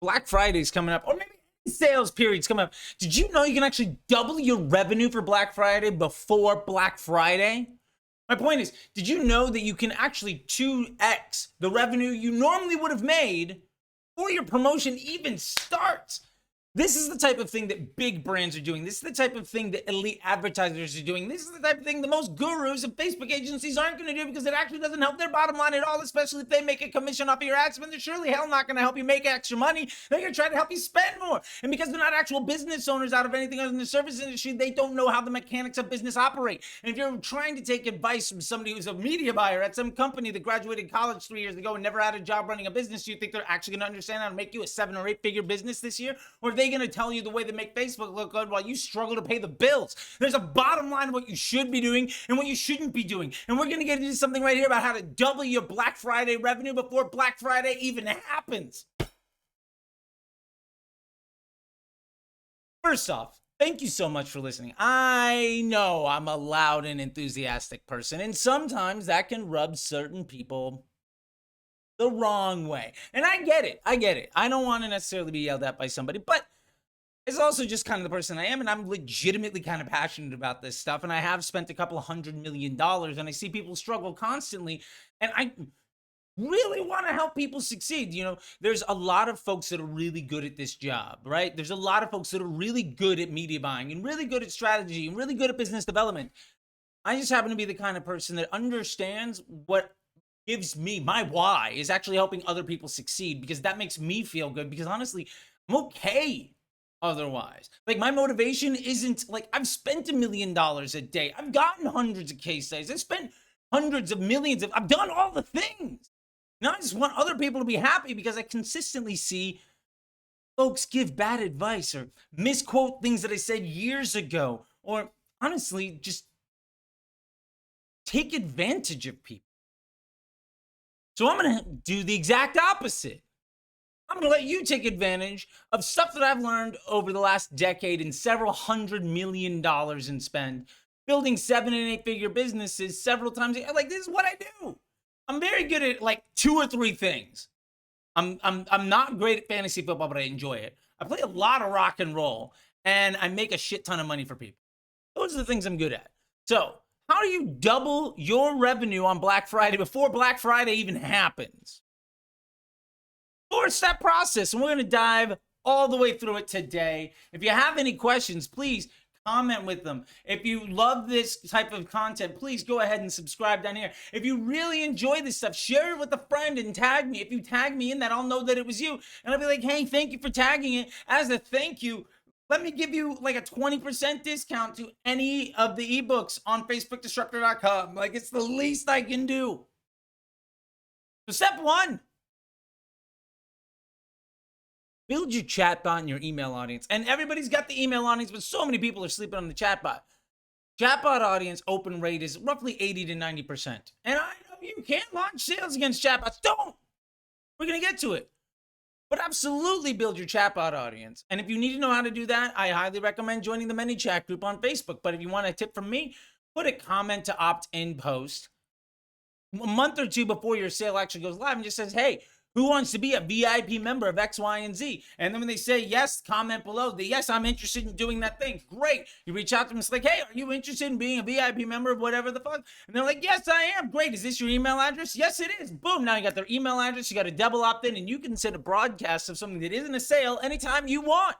Black Friday's coming up, or maybe sales period's coming up. Did you know you can actually double your revenue for Black Friday before Black Friday? My point is, did you know that you can actually 2x the revenue you normally would have made before your promotion even starts? This is the type of thing that big brands are doing. This is the type of thing that elite advertisers are doing. This is the type of thing that most gurus and Facebook agencies aren't going to do because it actually doesn't help their bottom line at all, especially if they make a commission off of your ad spend. They're surely hell not going to help you make extra money. They're going to try to help you spend more. And because they're not actual business owners out of anything other than the service industry, they don't know how the mechanics of business operate. And if you're trying to take advice from somebody who's a media buyer at some company that graduated college 3 years ago and never had a job running a business, you think they're actually going to understand how to make you a 7 or 8 figure business this year? Or are they going to tell you the way to make Facebook look good while you struggle to pay the bills? There's a bottom line of what you should be doing and what you shouldn't be doing. And we're going to get into something right here about how to double your Black Friday revenue before Black Friday even happens. First off, thank you so much for listening. I know I'm a loud and enthusiastic person, and sometimes that can rub certain people the wrong way. And I get it. I don't want to necessarily be yelled at by somebody, but it's also just kind of the person I am, and I'm legitimately kind of passionate about this stuff, and I have spent a couple $100 million, and I see people struggle constantly, and I really want to help people succeed. You know, there's a lot of folks that are really good at this job, right? There's a lot of folks that are really good at media buying and really good at strategy and really good at business development. I just happen to be the kind of person that understands what gives me my why is actually helping other people succeed, because that makes me feel good, because honestly, I'm okay otherwise. Like, my motivation isn't like, I've spent $1 million a day. I've gotten hundreds of case studies. I've spent hundreds of millions I've done all the things. Now I just want other people to be happy, because I consistently see folks give bad advice or misquote things that I said years ago, or honestly, just take advantage of people. So I'm going to do the exact opposite. I'm going to let you take advantage of stuff that I've learned over the last decade in several $100 million in spend, building 7 and 8 figure businesses several times. Like, this is what I do. I'm very good at like 2 or 3 things. I'm not great at fantasy football, but I enjoy it. I play a lot of rock and roll, and I make a shit ton of money for people. Those are the things I'm good at. So, how do you double your revenue on Black Friday before Black Friday even happens? 4-step process, and we're going to dive all the way through it today. If you have any questions, please comment with them. If you love this type of content, please go ahead and subscribe down here. If you really enjoy this stuff, share it with a friend and tag me. If you tag me in that, I'll know that it was you. And I'll be like, hey, thank you for tagging it. As a thank you, let me give you like a 20% discount to any of the ebooks on FacebookDisruptor.com. Like, it's the least I can do. So step 1. Build your chatbot and your email audience. And everybody's got the email audience, but so many people are sleeping on the chatbot. Chatbot audience open rate is roughly 80 to 90%. And I know you can't launch sales against chatbots. Don't. We're going to get to it. But absolutely build your chatbot audience. And if you need to know how to do that, I highly recommend joining the ManyChat group on Facebook. But if you want a tip from me, put a comment to opt-in post a month or 2 before your sale actually goes live and just says, hey, who wants to be a VIP member of X, Y, and Z? And then when they say yes, comment below. Yes, I'm interested in doing that thing. Great. You reach out to them. It's like, hey, are you interested in being a VIP member of whatever the fuck? And they're like, yes, I am. Great. Is this your email address? Yes, it is. Boom. Now you got their email address. You got a double opt-in, and you can send a broadcast of something that isn't a sale anytime you want.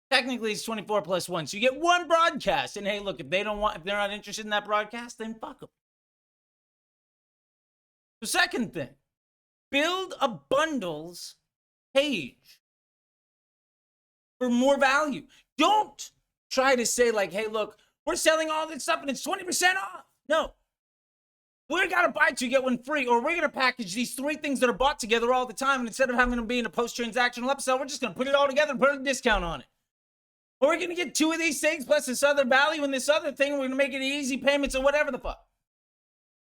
Technically, it's 24 plus 1. So you get 1 broadcast. And hey, look, if they're not interested in that broadcast, then fuck them. The second thing, build a bundles page for more value. Don't try to say like, hey, look, we're selling all this stuff and it's 20% off. No. We're going to buy 2, get 1 free, or we're going to package these 3 things that are bought together all the time, and instead of having them be in a post-transactional upsell, we're just going to put it all together and put a discount on it. Or we're going to get 2 of these things plus this other value and this other thing, and we're going to make it easy payments or whatever the fuck.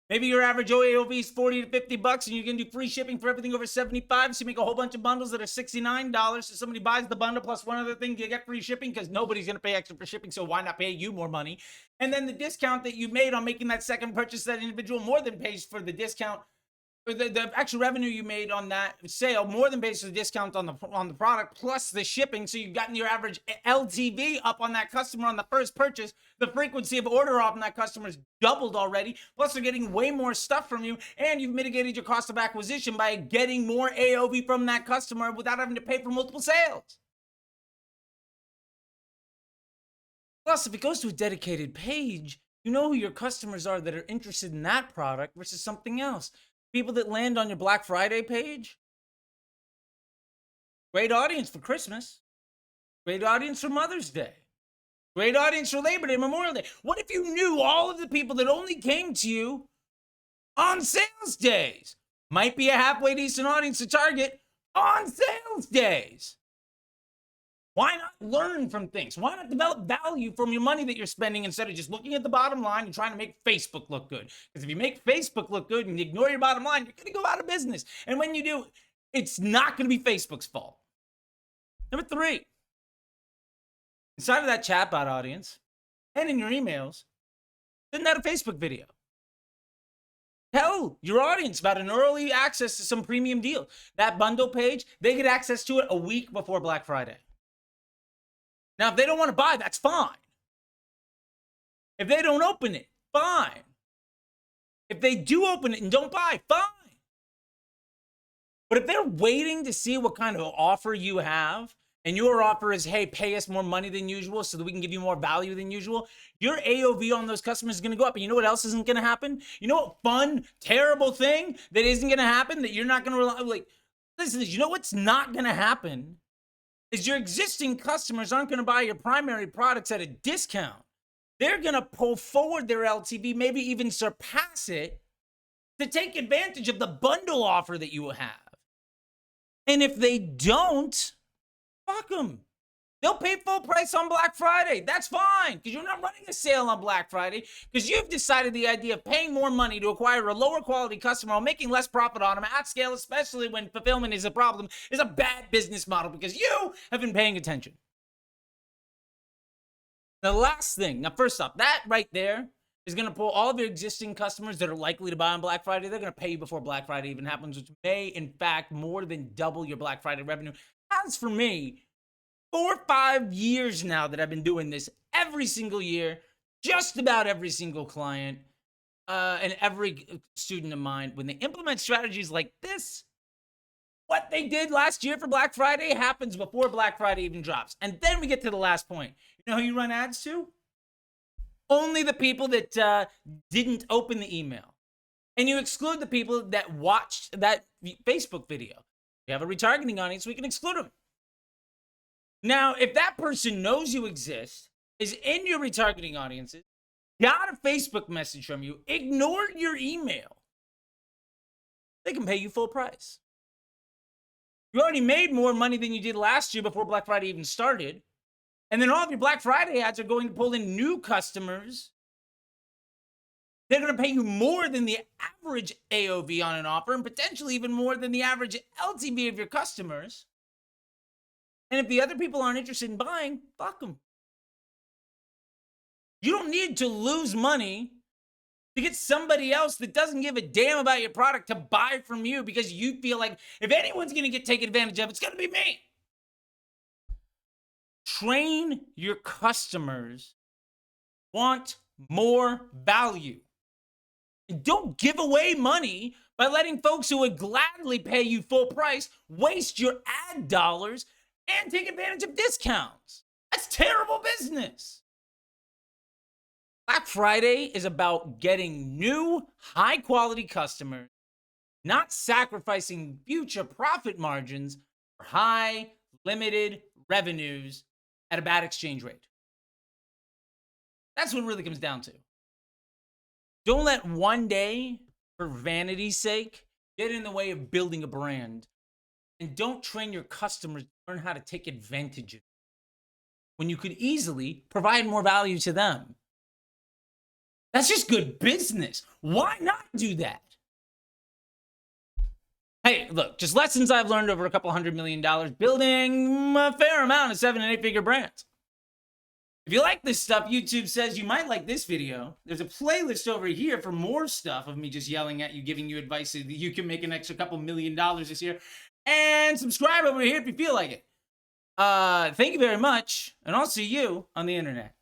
Maybe your average OAOV is $40 to $50, and you can do free shipping for everything over $75. So you make a whole bunch of bundles that are $69. So somebody buys the bundle plus 1 other thing, you get free shipping, because nobody's going to pay extra for shipping. So why not pay you more money? And then the discount that you made on making that second purchase, that individual more than pays for the discount the actual revenue you made on that sale more than basically discount on the product plus the shipping. So you've gotten your average LTV up on that customer on the first purchase. The frequency of order off on that customer's doubled already. Plus they're getting way more stuff from you, and you've mitigated your cost of acquisition by getting more AOV from that customer without having to pay for multiple sales. Plus, if it goes to a dedicated page, you know who your customers are that are interested in that product versus something else. People that land on your Black Friday page, great audience for Christmas, great audience for Mother's Day, great audience for Labor Day, Memorial Day. What if you knew all of the people that only came to you on sales days? Might be a halfway decent audience to target on sales days. Why not learn from things? Why not develop value from your money that you're spending instead of just looking at the bottom line and trying to make Facebook look good? Because if you make Facebook look good and you ignore your bottom line, you're going to go out of business. And when you do, it's not going to be Facebook's fault. Number 3, inside of that chatbot audience and in your emails, send out a Facebook video. Tell your audience about an early access to some premium deal. That bundle page, they get access to it a week before Black Friday. Now, if they don't want to buy, that's fine. If they don't open it, fine. If they do open it and don't buy, fine. But if they're waiting to see what kind of offer you have, and your offer is, hey, pay us more money than usual so that we can give you more value than usual, your AOV on those customers is going to go up. And you know what else isn't going to happen? You know what fun, terrible thing that isn't going to happen that you're not going to rely on? Like, listen, you know what's not going to happen? Is your existing customers aren't going to buy your primary products at a discount. They're going to pull forward their LTV, maybe even surpass it, to take advantage of the bundle offer that you have. And if they don't, fuck them. They'll pay full price on Black Friday. That's fine, because you're not running a sale on Black Friday, because you've decided the idea of paying more money to acquire a lower quality customer while making less profit on them at scale, especially when fulfillment is a problem, is a bad business model because you have been paying attention. The last thing, now first off, that right there is going to pull all of your existing customers that are likely to buy on Black Friday. They're going to pay you before Black Friday even happens, which may, in fact, more than double your Black Friday revenue. As for me, 4 or 5 years now that I've been doing this every single year, just about every single client and every student of mine, when they implement strategies like this, what they did last year for Black Friday happens before Black Friday even drops. And then we get to the last point. You know who you run ads to? Only the people that didn't open the email. And you exclude the people that watched that Facebook video. You have a retargeting audience, we can exclude them. Now, if that person knows you exist, is in your retargeting audiences, got a Facebook message from you, ignored your email, they can pay you full price. You already made more money than you did last year before Black Friday even started. And then all of your Black Friday ads are going to pull in new customers. They're going to pay you more than the average AOV on an offer and potentially even more than the average LTV of your customers. And if the other people aren't interested in buying, fuck them. You don't need to lose money to get somebody else that doesn't give a damn about your product to buy from you because you feel like if anyone's going to get taken advantage of, it's going to be me. Train your customers want more value. And don't give away money by letting folks who would gladly pay you full price waste your ad dollars and take advantage of discounts. That's terrible business. Black Friday is about getting new, high-quality customers, not sacrificing future profit margins for high, limited revenues at a bad exchange rate. That's what it really comes down to. Don't let one day, for vanity's sake, get in the way of building a brand. And don't train your customers to learn how to take advantage of it when you could easily provide more value to them. That's just good business. Why not do that? Hey, look, just lessons I've learned over a couple $100 million building a fair amount of 7- and 8-figure brands. If you like this stuff, YouTube says you might like this video. There's a playlist over here for more stuff of me just yelling at you, giving you advice so that you can make an extra couple $1,000,000 this year. And subscribe over here if you feel like it. Thank you very much, and I'll see you on the internet.